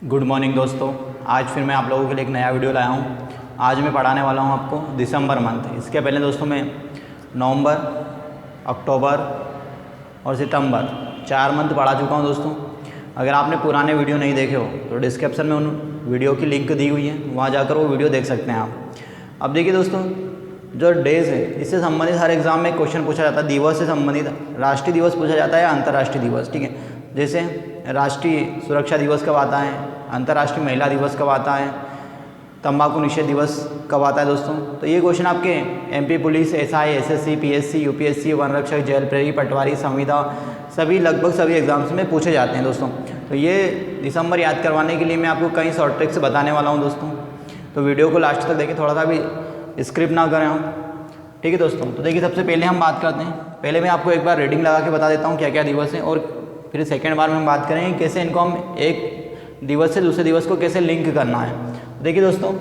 Good morning दोस्तों। आज फिर मैं आप लोगों के लिए एक नया वीडियो लाया हूँ। आज मैं पढ़ाने वाला हूँ आपको दिसंबर मंथ। इसके पहले दोस्तों मैं नवंबर, अक्टूबर और सितंबर 4 मंथ पढ़ा चुका हूँ दोस्तों। अगर आपने पुराने वीडियो नहीं देखे हो तो डिस्क्रिप्शन में उन वीडियो की लिंक दी हुई है, वहाँ जाकर वो वीडियो देख सकते हैं आप। अब देखिए दोस्तों, जो डेज़ है इससे संबंधित हर एग्ज़ाम में क्वेश्चन पूछा जाता है। दिवस से संबंधित राष्ट्रीय दिवस पूछा जाता है या अंतर्राष्ट्रीय दिवस, ठीक है। जैसे राष्ट्रीय सुरक्षा दिवस कब आता है, अंतर्राष्ट्रीय महिला दिवस कब आता है, तंबाकू निषेध दिवस कब आता है दोस्तों। तो ये क्वेश्चन आपके MP police, SI, SSC, PSC, UPSC, one रक्षक, जेल प्रहरी, पटवारी, संविदा, लगभग सभी एग्जाम्स में पूछे जाते हैं दोस्तों। तो ये दिसंबर याद करवाने के लिए मैं आपको कई शॉर्ट ट्रिक्स बताने वाला हूँ दोस्तों। तो वीडियो को लास्ट तक देखिए, थोड़ा सा भी स्क्रिप्ट ना करें हम, ठीक है दोस्तों। तो देखिए, सबसे पहले हम बात करते हैं। पहले मैं आपको एक बार रीडिंग लगा के बता देता हूँ क्या क्या दिवस हैं, और फिर सेकेंड बार में हम बात करेंगे कैसे इनको हम एक दिवस से दूसरे दिवस को कैसे लिंक करना है। देखिए दोस्तों,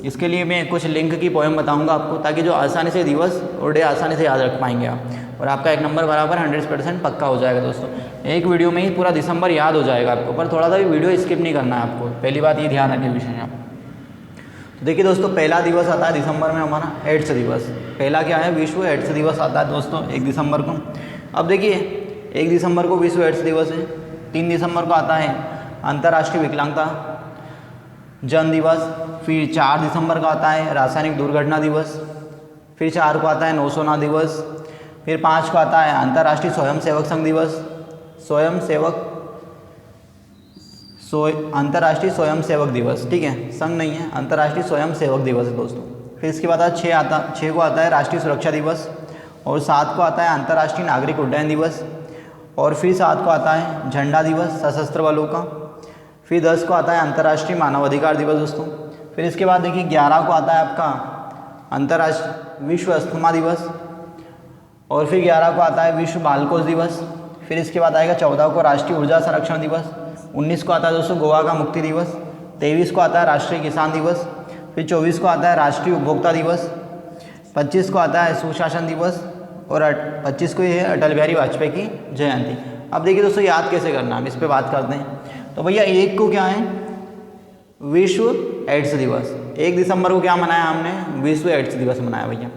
इसके लिए मैं कुछ लिंक की पोएम बताऊंगा आपको, ताकि जो आसानी से दिवस और डे आसानी से याद रख पाएंगे आप, और आपका एक नंबर बराबर 100% पक्का हो जाएगा दोस्तों। एक वीडियो में ही पूरा दिसंबर याद हो जाएगा आपको, पर थोड़ा सा भी वीडियो स्किप नहीं करना है आपको। पहली बात ये ध्यान रखिए विषय आप। तो देखिए दोस्तों, पहला दिवस आता है दिसंबर में हमारा एड्स दिवस। पहला क्या है, विश्व एड्स दिवस आता है दोस्तों 1 दिसंबर को। अब देखिए, 1 दिसंबर को विश्व एड्स दिवस है। 3 दिसंबर को आता है अंतर्राष्ट्रीय विकलांगता जन दिवस। फिर 4 दिसंबर को आता है रासायनिक दुर्घटना दिवस। फिर 4 को आता है नौसेना दिवस। फिर 5 को आता है अंतर्राष्ट्रीय स्वयंसेवक संघ दिवस। अंतर्राष्ट्रीय स्वयंसेवक दिवस, ठीक है, संघ नहीं है, अंतर्राष्ट्रीय स्वयंसेवक दिवस है दोस्तों। फिर इसके बाद 6 को आता है राष्ट्रीय सुरक्षा दिवस, और 7 को आता है अंतर्राष्ट्रीय नागरिक उड्डयन दिवस, और फिर 7 को आता है झंडा दिवस सशस्त्र बलों का। फिर 10 को आता है अंतर्राष्ट्रीय मानवाधिकार दिवस दोस्तों। फिर इसके बाद देखिए 11 को आता है आपका अंतर्राष्ट्रीय विश्व अस्थमा दिवस, और फिर 11 को आता है विश्व बालकोष दिवस। फिर इसके बाद आएगा 14 को राष्ट्रीय ऊर्जा संरक्षण दिवस। 19 को आता है दोस्तों गोवा का मुक्ति दिवस। 23 को आता है राष्ट्रीय किसान दिवस। फिर 24 को आता है राष्ट्रीय उपभोक्ता दिवस। 25 को आता है सुशासन दिवस, और 25 को ये है अटल बिहारी वाजपेयी की जयंती। अब देखिए दोस्तों, याद कैसे करना है, हम इस पर बात करते हैं। तो भैया 1 को क्या है, विश्व एड्स दिवस। 1 दिसंबर को क्या मनाया हमने, विश्व एड्स दिवस मनाया भैया।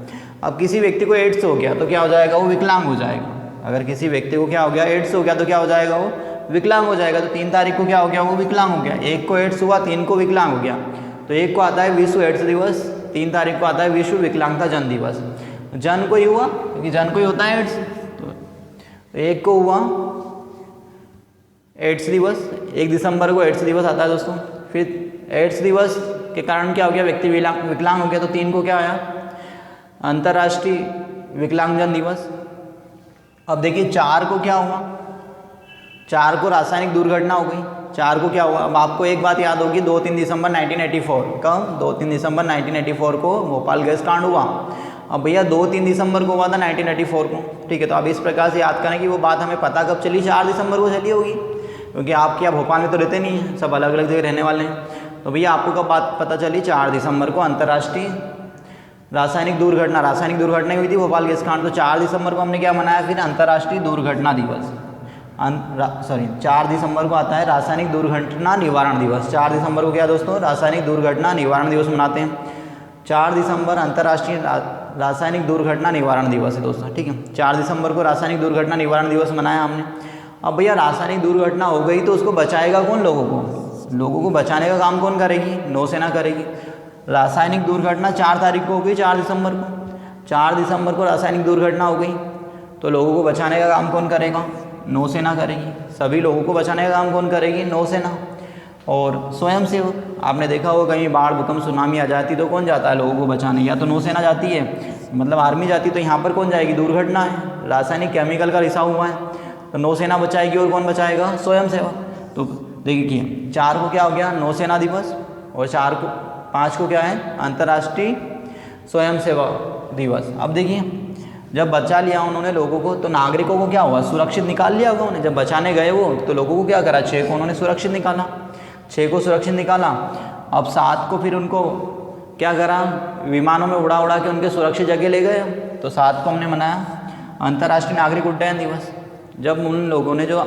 अब किसी व्यक्ति को एड्स हो गया तो क्या हो जाएगा, वो विकलांग हो जाएगा। अगर किसी व्यक्ति को क्या हो गया, एड्स हो गया, तो क्या हो जाएगा, वो विकलांग हो जाएगा। तो 3 तारीख को क्या हो गया, वो विकलांग हो गया। 1 को एड्स हुआ, 3 को विकलांग हो गया। तो 1 को आता है विश्व एड्स दिवस, 3 तारीख को आता है विश्व विकलांगता जन दिवस। जन को ही हुआ क्योंकि जन को ही होता है एड्स। तो 1 को हुआ एड्स दिवस, 1 दिसंबर को एड्स दिवस आता है दोस्तों। फिर एड्स दिवस के कारण क्या हो गया, व्यक्ति विकलांग हो गया। तो 3 को क्या आया, अंतर्राष्ट्रीय विकलांगजन दिवस। अब देखिए 4 को क्या हुआ, 4 को रासायनिक दुर्घटना हो गई। 4 को क्या हुआ, अब आपको एक बात याद होगी, 2-3 दिसंबर 1984, कब, 2-3 दिसंबर 1984 को भोपाल गैस कांड हुआ। अब भैया 2-3 दिसंबर को हुआ था 1984 को, ठीक है। तो अब इस प्रकार से याद करें कि वो बात हमें पता कब चली, 4 दिसंबर को चली होगी, क्योंकि आप क्या भोपाल में तो रहते नहीं हैं, सब अलग अलग जगह रहने वाले हैं। तो भैया आपको कब बात पता चली, 4 दिसंबर को अंतर्राष्ट्रीय रासायनिक दुर्घटना हुई थी भोपाल गैस कांड। तो 4 दिसंबर को हमने क्या मनाया, फिर अंतर्राष्ट्रीय दुर्घटना दिवस। 4 दिसंबर को आता है रासायनिक दुर्घटना निवारण दिवस। 4 दिसंबर को क्या दोस्तों, रासायनिक दुर्घटना निवारण दिवस मनाते हैं। 4 दिसंबर अंतर्राष्ट्रीय रासायनिक दुर्घटना निवारण दिवस है दोस्तों, ठीक है। 4 दिसंबर को रासायनिक दुर्घटना निवारण दिवस मनाया हमने। अब भैया रासायनिक दुर्घटना हो गई तो उसको बचाएगा कौन, लोगों को बचाने का काम कौन करेगी, नौसेना करेगी। रासायनिक दुर्घटना 4 तारीख को हो गई, 4 दिसंबर को। 4 दिसंबर को रासायनिक दुर्घटना हो गई तो लोगों को बचाने का काम कौन करेगा, नौसेना करेगी। सभी लोगों को बचाने का काम कौन करेगी, नौसेना। और स्वयंसेवक, आपने देखा होगा कहीं बाढ़, भूकंप, सुनामी आ जाती तो कौन जाता है लोगों को बचाने, या तो नौसेना जाती है, मतलब आर्मी जाती। तो यहाँ पर कौन जाएगी, दुर्घटना है, रासायनिक केमिकल का रिसाव हुआ है तो नौसेना बचाएगी, और कौन बचाएगा, स्वयंसेवक। तो देखिए 4 को क्या हो गया, नौसेना दिवस, और 5 को क्या है, अंतर्राष्ट्रीय स्वयंसेवक दिवस। अब देखिए, जब बचा लिया उन्होंने लोगों को, तो नागरिकों को क्या हुआ, सुरक्षित निकाल लिया होगा उन्हें। जब बचाने गए वो, तो लोगों को क्या करा, 6 को उन्होंने सुरक्षित निकाला। 6 को सुरक्षित निकाला। अब 7 को फिर उनको क्या करा, विमानों में उड़ा उड़ा के उनके सुरक्षित जगह ले गए। तो 7 को हमने मनाया अंतर्राष्ट्रीय नागरिक उड्डयन दिवस। जब उन लोगों ने जो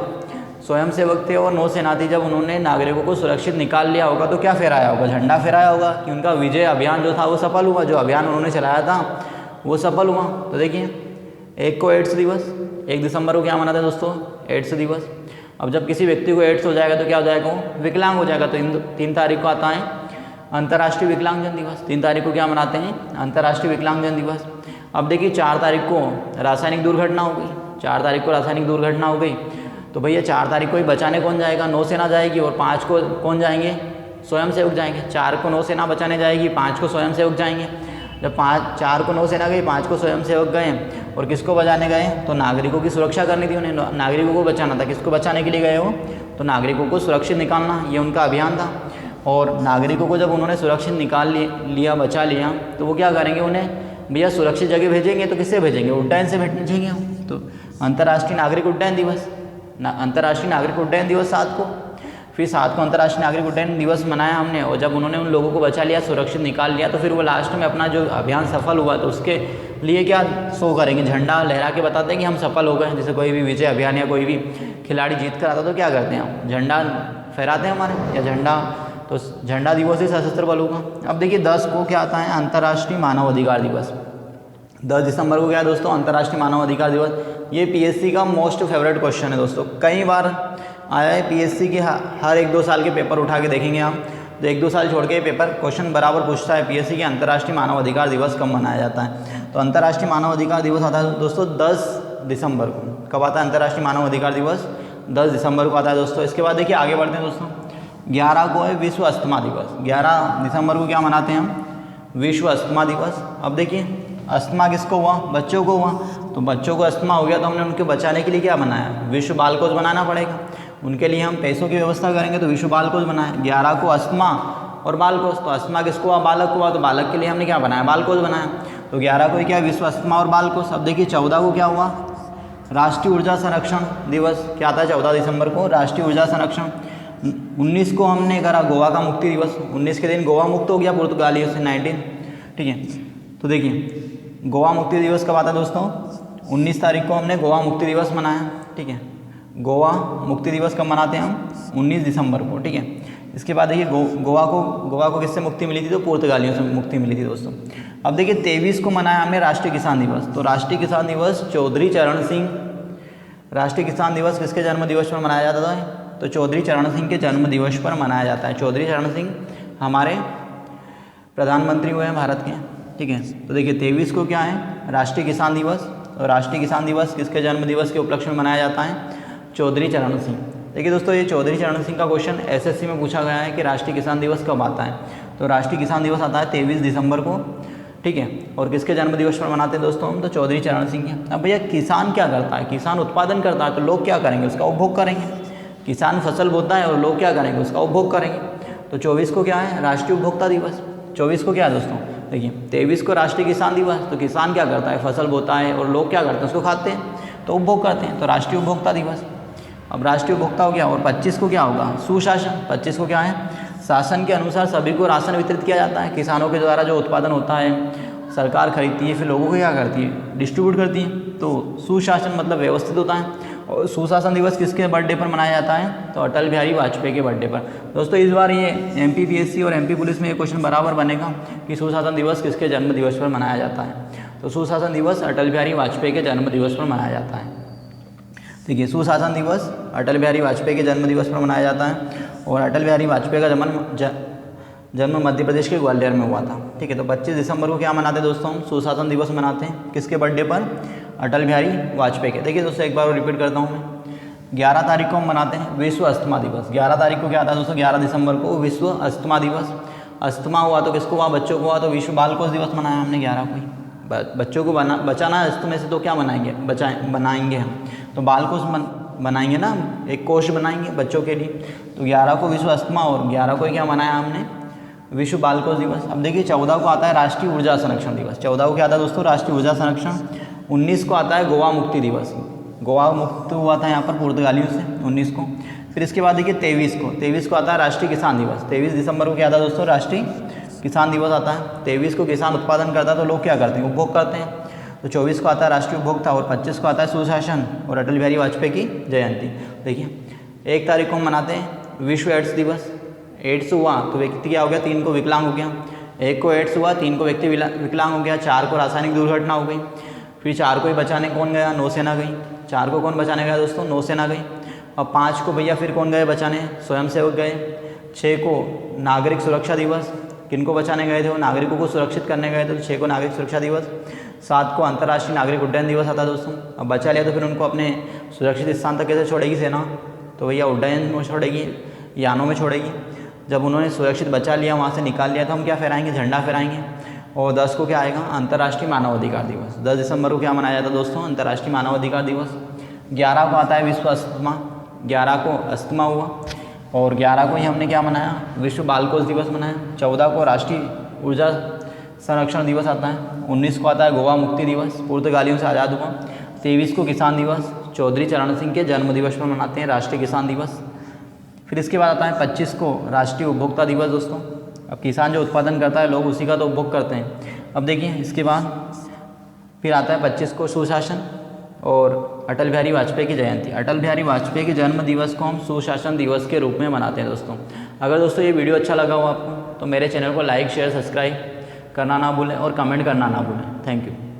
स्वयं सेवक थे और नौसेना थी, जब उन्होंने नागरिकों को सुरक्षित निकाल लिया होगा तो क्या फहराया होगा? झंडा फहराया होगा कि उनका विजय अभियान जो था वो सफल हुआ, जो अभियान उन्होंने चलाया था वो सफल हुआ। तो देखिए, एक को एड्स दिवस, 1 दिसंबर को क्या मनाते हैं दोस्तों? एड्स दिवस। अब जब किसी व्यक्ति को एड्स हो जाएगा तो क्या हो जाएगा? वो विकलांग हो जाएगा। तो 3 तारीख को आता है अंतर्राष्ट्रीय विकलांगजन दिवस। 3 तारीख को क्या मनाते हैं? अंतर्राष्ट्रीय विकलांगजन दिवस। अब देखिए 4 तारीख को रासायनिक दुर्घटना हो गई। 4 तारीख को रासायनिक दुर्घटना हो गई तो भैया 4 तारीख को ही बचाने कौन जाएगा? नौसेना जाएगी। और 5 को कौन जाएंगे? स्वयंसेवक जाएंगे। 4 को नौसेना बचाने जाएगी, 5 को स्वयंसेवक जाएंगे। जब 4 को नौसेना गई, 5 को स्वयंसेवक गए और किसको बचाने गए? तो नागरिकों की सुरक्षा करनी थी उन्हें, नागरिकों को बचाना था। किसको बचाने के लिए गए हो? तो नागरिकों को सुरक्षित निकालना, ये उनका अभियान था। और नागरिकों को जब उन्होंने सुरक्षित निकाल लिया, बचा लिया, तो वो क्या करेंगे? उन्हें भैया सुरक्षित जगह भेजेंगे। तो किससे भेजेंगे? उड्डयन से भेजेंगे। तो अंतर्राष्ट्रीय नागरिक उड्डयन दिवस, अंतर्राष्ट्रीय नागरिक उड्डयन दिवस 7 को। फिर 7 को अंतर्राष्ट्रीय नागरिक उड्डयन दिवस मनाया हमने। और जब उन्होंने उन लोगों को बचा लिया, सुरक्षित निकाल लिया, तो फिर वो लास्ट में अपना जो अभियान सफल हुआ तो उसके लिए क्या शो करेंगे? झंडा लहरा के बताते हैं कि हम सफल हो गए। जैसे कोई भी विजय अभियान या कोई भी खिलाड़ी जीत कर आता तो क्या करते हैं? हम झंडा फहराते हैं हमारे, या झंडा, तो झंडा दिवस ही सशस्त्र बलों का। अब देखिए 10 को क्या आता है? अंतर्राष्ट्रीय मानव अधिकार दिवस। 10 दिसंबर को क्या है दोस्तों? अंतर्राष्ट्रीय मानव अधिकार दिवस। ये पीएससी का मोस्ट फेवरेट क्वेश्चन है दोस्तों, कई बार आया है पीएससी के। हर 1-2 साल के पेपर उठा के देखेंगे आप, तो 1-2 साल छोड़ के पेपर क्वेश्चन बराबर पूछता है पीएससी के अंतर्राष्ट्रीय मानव अधिकार दिवस कब मनाया जाता है। तो अंतर्राष्ट्रीय मानव अधिकार दिवस आता है दोस्तों 10 दिसंबर को। कब आता है अंतर्राष्ट्रीय मानव अधिकार दिवस? 10 दिसंबर को आता है दोस्तों। इसके बाद देखिए आगे बढ़ते हैं दोस्तों। 11 को है विश्व अस्थमा दिवस। 11 दिसंबर को क्या मनाते हैं हम? विश्व अस्थमा दिवस। अब देखिए अस्थमा किसको हुआ? बच्चों को हुआ। तो बच्चों को अस्थमा हो गया तो हमने उनके बचाने के लिए क्या बनाया? विश्व बाल कोष बनाना पड़ेगा। उनके लिए हम पैसों की व्यवस्था करेंगे तो विश्व बाल कोष बनाए। 11 को अस्थमा और बाल कोष। तो अस्थमा किसको हुआ? बालक को हुआ। तो बालक के लिए हमने क्या बनाया? बाल कोष बनाया। तो 11 को क्या? विश्व अस्थमा और बाल कोष। अब देखिए 14 को क्या हुआ? राष्ट्रीय ऊर्जा संरक्षण दिवस। क्या आता है 14 दिसंबर को? राष्ट्रीय ऊर्जा संरक्षण। 19 को हमने करा गोवा का मुक्ति दिवस। 19 के दिन गोवा मुक्त हो गया पुर्तगालियों से 19, ठीक है। तो देखिए गोवा मुक्ति दिवस कब आता है दोस्तों? 19 तारीख को हमने गोवा मुक्ति दिवस मनाया, ठीक है। गोवा मुक्ति दिवस कब मनाते हैं हम? 19 दिसंबर को, ठीक है। इसके बाद देखिए गोवा को किससे मुक्ति मिली थी? तो पुर्तगालियों से मुक्ति मिली थी दोस्तों। अब देखिए 23 को मनाया हमने राष्ट्रीय किसान दिवस। तो राष्ट्रीय किसान दिवस चौधरी चरण सिंह, राष्ट्रीय किसान दिवस किसके जन्म दिवस पर मनाया जाता है? तो चौधरी चरण सिंह के जन्म दिवस पर मनाया जाता है। चौधरी चरण सिंह हमारे प्रधानमंत्री हुए हैं भारत के, ठीक है। तो देखिए 23 को क्या है? राष्ट्रीय किसान दिवस। और राष्ट्रीय किसान दिवस किसके जन्म दिवस के उपलक्ष्य में मनाया जाता है? चौधरी चरण सिंह। देखिए दोस्तों ये चौधरी चरण सिंह का क्वेश्चन एसएससी में पूछा गया है कि राष्ट्रीय किसान दिवस कब आता है? तो राष्ट्रीय किसान दिवस आता है 23 दिसंबर को, ठीक है। और किसके जन्म दिवस पर मनाते हैं दोस्तों हम? तो चौधरी चरण सिंह के। अब भैया किसान क्या करता है? किसान उत्पादन करता है, तो लोग क्या करेंगे? उसका उपभोग करेंगे। किसान फसल बोता है और लोग क्या करेंगे? उसका उपभोग करेंगे। तो 24 को क्या है? राष्ट्रीय उपभोक्ता दिवस। 24 को क्या है दोस्तों? देखिए 23 को राष्ट्रीय किसान दिवस। तो किसान क्या करता है? फसल बोता है और लोग क्या करते हैं? उसको खाते हैं, तो उपभोग करते हैं। तो राष्ट्रीय उपभोक्ता दिवस। अब राष्ट्रीय उपभोक्ता हो गया। और 25 को क्या होगा? सुशासन। 25 को क्या है? शासन के अनुसार सभी को राशन वितरित किया जाता है। किसानों के द्वारा जो उत्पादन होता है सरकार खरीदती है, फिर लोगों को क्या करती है? डिस्ट्रीब्यूट करती है। तो सुशासन मतलब व्यवस्थित होता है। और सुशासन दिवस किसके बर्थडे पर मनाया जाता है? तो अटल बिहारी वाजपेयी के बर्थडे पर। दोस्तों इस बार ये एमपीपीएससी और एमपी पुलिस में ये क्वेश्चन बराबर बनेगा कि सुशासन दिवस किसके जन्म दिवस पर मनाया जाता है? तो सुशासन दिवस अटल बिहारी वाजपेयी के जन्म दिवस पर मनाया जाता है। देखिए सुशासन दिवस अटल बिहारी वाजपेयी के जन्म दिवस पर मनाया जाता है। और अटल बिहारी वाजपेयी का जन्म मध्य प्रदेश के ग्वालियर में हुआ था, ठीक है। तो 25 दिसंबर को क्या मनाते हैं दोस्तों? हम सुशासन दिवस मनाते हैं। किसके बर्थडे पर? अटल बिहारी वाजपेयी के। देखिए दोस्तों एक बार रिपीट करता हूँ मैं। 11 तारीख को हम मनाते हैं विश्व अस्थमा दिवस। 11 तारीख को क्या आता है दोस्तों? 11 दिसंबर को विश्व अस्थमा दिवस। अस्थमा हुआ तो किसको हुआ? बच्चों को हुआ। तो विश्व बाल कोष दिवस मनाया हमने 11 को ही। बच्चों को बचाना है अस्थमा से, तो क्या बनाएंगे हम? तो बाल कोष बनाएंगे ना, एक कोष बनाएंगे बच्चों के लिए। तो 11 को विश्व अस्थमा और 11 को क्या मनाया हमने? विश्व बाल कोष दिवस। अब देखिए 14 को आता है राष्ट्रीय ऊर्जा संरक्षण दिवस। 14 को क्या आता है दोस्तों? राष्ट्रीय ऊर्जा संरक्षण। 19 को आता है गोवा मुक्ति दिवस। गोवा मुक्त हुआ था यहाँ पर पुर्तगालियों से 19 को। फिर इसके बाद देखिए 23 को आता है राष्ट्रीय किसान दिवस। 23 दिसंबर को क्या आता है दोस्तों? राष्ट्रीय किसान दिवस आता है। 23 को किसान उत्पादन करता है तो लोग क्या करते हैं? उपभोग करते हैं। तो 24 को आता है राष्ट्रीय उपभोक्ता। और 25 को आता है सुशासन और अटल बिहारी वाजपेयी की जयंती। देखिए 1 तारीख को हम मनाते हैं विश्व एड्स दिवस। एड्स हुआ तो व्यक्ति क्या हो गया, 3 को विकलांग हो गया। 1 को एड्स हुआ, 3 को व्यक्ति विकलांग हो गया। 4 को रासायनिक दुर्घटना हो गई। फिर 4 को ही बचाने कौन गया, नौसेना गई। 4 को कौन बचाने गया दोस्तों, नौसेना गई। और 5 को भैया फिर कौन गए बचाने, स्वयंसेवक गए। 6 को नागरिक सुरक्षा दिवस, किनको बचाने गए थे, वो नागरिकों को सुरक्षित करने गए थे, तो 6 को नागरिक सुरक्षा दिवस। 7 को अंतर्राष्ट्रीय नागरिक उड्डयन दिवस आता है दोस्तों। अब बचा लिया तो फिर उनको अपने सुरक्षित स्थान तक कैसे छोड़ेगी सेना, तो भैया उड्डयन में छोड़ेगी, यानों में छोड़ेगी। जब उन्होंने सुरक्षित बचा लिया, वहाँ से निकाल लिया, तो हम क्या फहराएंगे, झंडा फहराएंगे। और 10 को क्या आएगा, अंतर्राष्ट्रीय मानवाधिकार दिवस। 10 दिसंबर को क्या मनाया जाता है दोस्तों, अंतर्राष्ट्रीय मानवाधिकार दिवस। 11 को आता है विश्व अस्थमा, 11 को अस्थमा हुआ। और 11 को ही हमने क्या मनाया, विश्व बालकोष दिवस मनाया। 14 को राष्ट्रीय ऊर्जा संरक्षण दिवस आता है। 19 को आता है गोवा मुक्ति दिवस, पुर्तगालियों से आज़ाद हुआ। 23 को किसान दिवस, चौधरी चरण सिंह के जन्म दिवस पर मनाते हैं राष्ट्रीय किसान दिवस। फिर इसके बाद आता है 25 को राष्ट्रीय उपभोक्ता दिवस दोस्तों। अब किसान जो उत्पादन करता है, लोग उसी का तो उपभोग करते हैं। अब देखिए इसके बाद फिर आता है 25 को सुशासन और अटल बिहारी वाजपेयी की जयंती। अटल बिहारी वाजपेयी के जन्म दिवस को हम सुशासन दिवस के रूप में मनाते हैं दोस्तों। अगर दोस्तों ये वीडियो अच्छा लगा हो आपको, तो मेरे चैनल को लाइक शेयर सब्सक्राइब करना ना भूलें और कमेंट करना ना भूलें। Thank you.